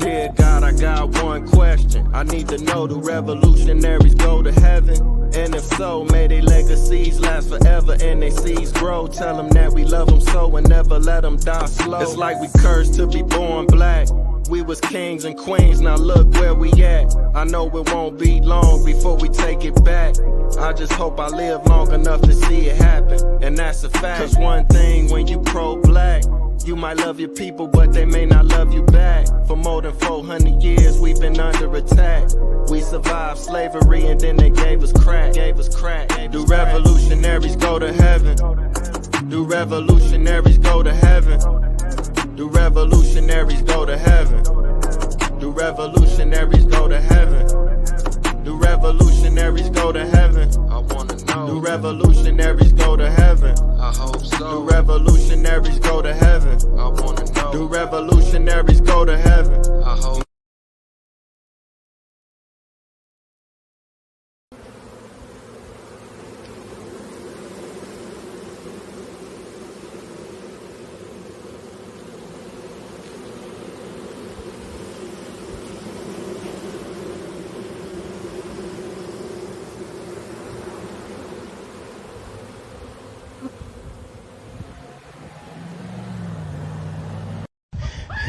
Dear God, I got one question. I need to know, do revolutionaries go to heaven? And if so, may their legacies last forever and their seeds grow. Tell them that we love them so and never let them die slow. It's like we cursed to be born black. We was kings and queens, now look where we at. I know it won't be long before we take it back. I just hope I live long enough to see it happen, and that's a fact. Cause one thing when you pro-black, you might love your people, but they may not love you back. For more than 400 years, we've been under attack. We survived slavery and then they gave us crack. Do revolutionaries go to heaven? Do revolutionaries go to heaven? Do revolutionaries go to heaven? Do revolutionaries go to heaven? Do revolutionaries go to heaven? I wanna know. Do revolutionaries go to heaven? I hope so. Do revolutionaries go to heaven? I wanna know. Do revolutionaries go to heaven? I hope.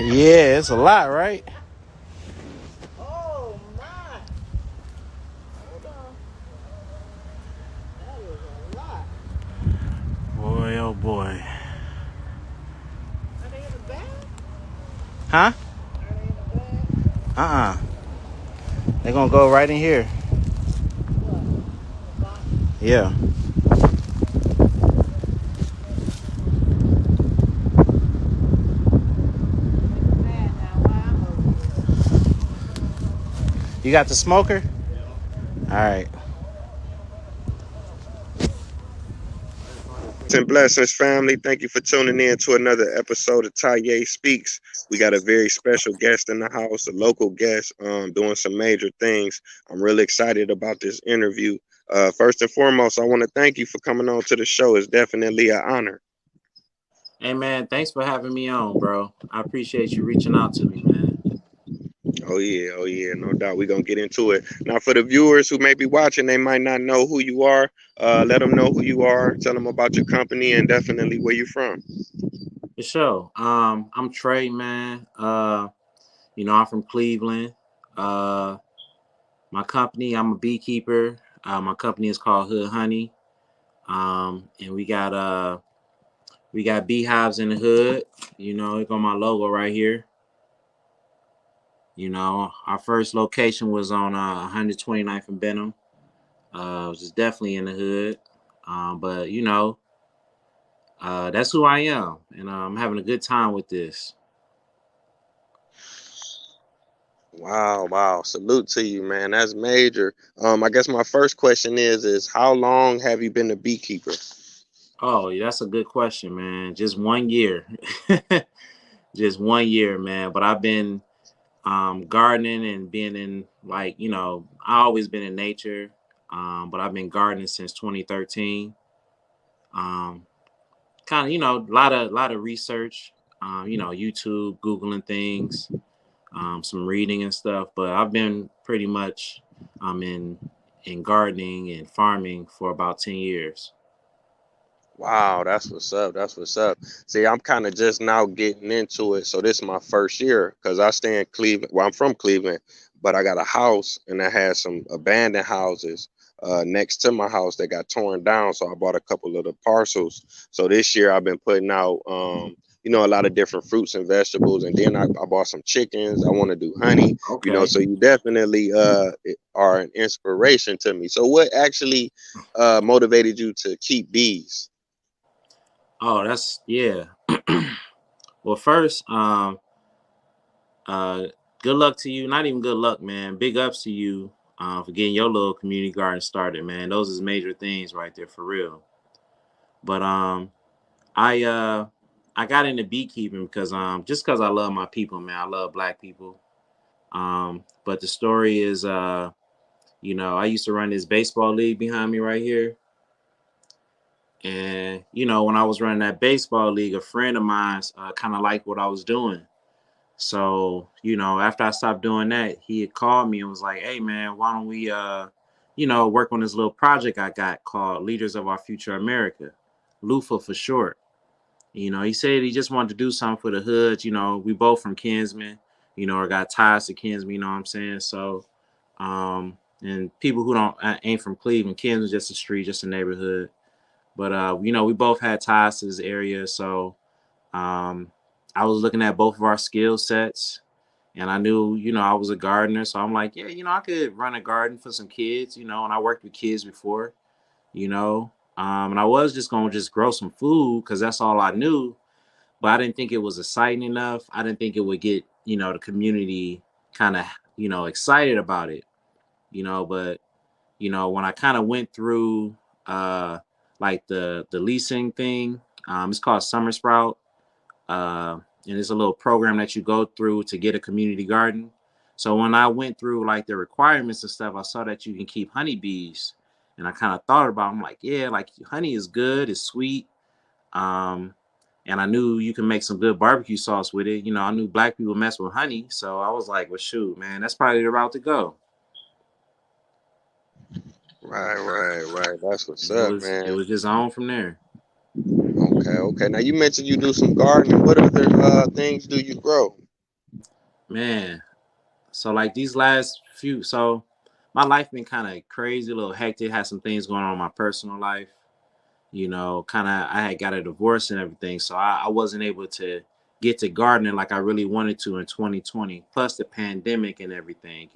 Yeah, it's a lot, right? Oh my! Hold on. That is a lot. Boy, oh boy. Are they in the bag? Huh? Are they in the bag? They're gonna go right in here. What? The boxes? Yeah. Make them mad now. Why I'm over here? You got the smoker? All right. And blessings, family. Thank you for tuning in to another episode of Taye Speaks. We got a very special guest in the house, a local guest, doing some major things. I'm really excited about this interview. First and foremost, I want to thank you for coming on to the show. It's definitely an honor. Hey man, thanks for having me on, bro. I appreciate you reaching out to me, man. Oh yeah, no doubt. We're gonna get into it. Now, for the viewers who may be watching, they might not know who you are. Let them know who you are. Tell them about your company and definitely where you're from. For sure. I'm Trey, man. I'm from Cleveland. Uh, my company, I'm a beekeeper. My company is called Hood Honey. And we got beehives in the hood. It's on my logo right here. Our first location was on 129th and Benham. Which is definitely in the hood. But that's who I am, and I'm having a good time with this. Wow. Salute to you, man. That's major. I guess my first question is how long have you been a beekeeper? Oh, yeah, that's a good question, man. Just 1 year. Just 1 year, man. But I've been gardening and being in I always been in nature. But I've been gardening since 2013. Um, Kind of, a lot of research, YouTube, Googling things, some reading and stuff. But I've been pretty much in gardening and farming for about 10 years. Wow, that's what's up. That's what's up. See, I'm kind of just now getting into it. So this is my first year because I stay in Cleveland. Well, I'm from Cleveland, but I got a house and I had some abandoned houses next to my house that got torn down. So I bought a couple of the parcels. So this year I've been putting out, a lot of different fruits and vegetables. And then I bought some chickens. I want to do honey, Okay. so you definitely are an inspiration to me. So what actually motivated you to keep bees? Oh, that's yeah. Well, first, uh, good luck to you. Not even good luck, man. Big ups to you for getting your little community garden started, man. Those is major things right there for real. But I uh, I got into beekeeping because just because I love my people, man. I love Black people. But the story is, I used to run this baseball league behind me right here. And when I was running that baseball league, a friend of mine kind of liked what I was doing. So, after I stopped doing that, he had called me and was like, "Hey man, why don't we work on this little project I got called Leaders of Our Future America, LUFA for short." He said he just wanted to do something for the hood. We both from Kinsman, or got ties to Kinsman, you know what I'm saying? So, and people who don't ain't from Cleveland, Kinsman's just a street, just a neighborhood. But we both had ties to this area, so um, I was looking at both of our skill sets, and I knew, I was a gardener, so I'm like, yeah, I could run a garden for some kids, and I worked with kids before, and I was just gonna just grow some food because that's all I knew, but I didn't think it was exciting enough. I didn't think it would get, the community kind of, excited about it, but when I kind of went through uh like the leasing thing, it's called Summer Sprout, and it's a little program that you go through to get a community garden. So when I went through like the requirements and stuff, I saw that you can keep honeybees, and I kind of thought about, I'm like, yeah, like honey is good, it's sweet, um, and I knew you can make some good barbecue sauce with it. I knew black people mess with honey, so I was like, well, shoot, man, that's probably the route to go. Right. That's what's And it up, was it man. was just on from there, Okay. Now you mentioned you do some gardening. What other things do you grow? man. So like these last few, so my life been kind of crazy, a little hectic. Had some things going on in my personal life. Kind of I had got a divorce and everything, so I wasn't able to get to gardening like I really wanted to in 2020. Plus the pandemic and everything.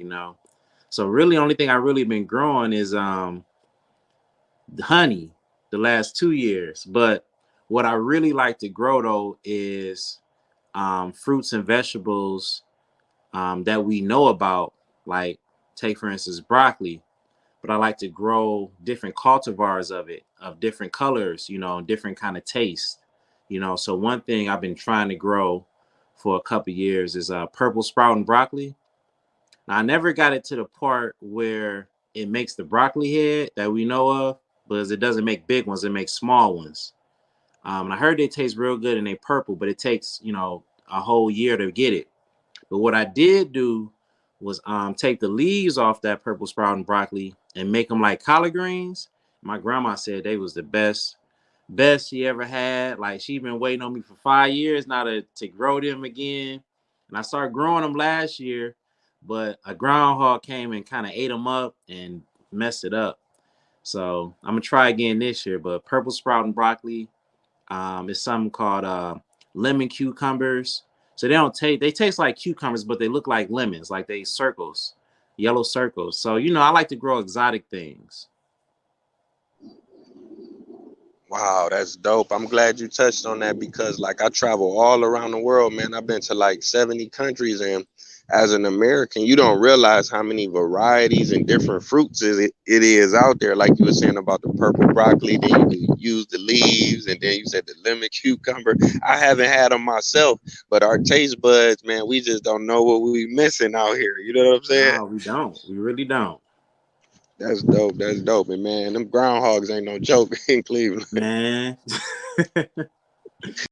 So really, only thing I really been growing is the honey the last 2 years. But what I really like to grow though is fruits and vegetables that we know about, like take for instance broccoli. But I like to grow different cultivars of it, of different colors, different kind of taste. So one thing I've been trying to grow for a couple years is purple sprouting broccoli. Now I never got it to the part where it makes the broccoli head that we know of, but it doesn't make big ones; it makes small ones. And I heard they taste real good and they purple, but it takes a whole year to get it. But what I did do was take the leaves off that purple sprouting broccoli and make them like collard greens. My grandma said they was the best she ever had. Like she been waiting on me for 5 years now to grow them again. And I started growing them last year, but a groundhog came and kind of ate them up and messed it up. So I'm gonna try again this year. But purple sprouting broccoli, it's something called lemon cucumbers. So they taste like cucumbers, but they look like lemons, like they circles, yellow circles. So I like to grow exotic things. Wow, that's dope. I'm glad you touched on that because like I travel all around the world, man. I've been to like 70 countries, and as an American, you don't realize how many varieties and different fruits it is out there. Like you were saying about the purple broccoli, then you use the leaves, and then you said the lemon cucumber. I haven't had them myself, but our taste buds, man, we just don't know what we missing out here. You know what I'm saying? No, we don't. We really don't. That's dope. That's dope. And man, them groundhogs ain't no joke in Cleveland. Man.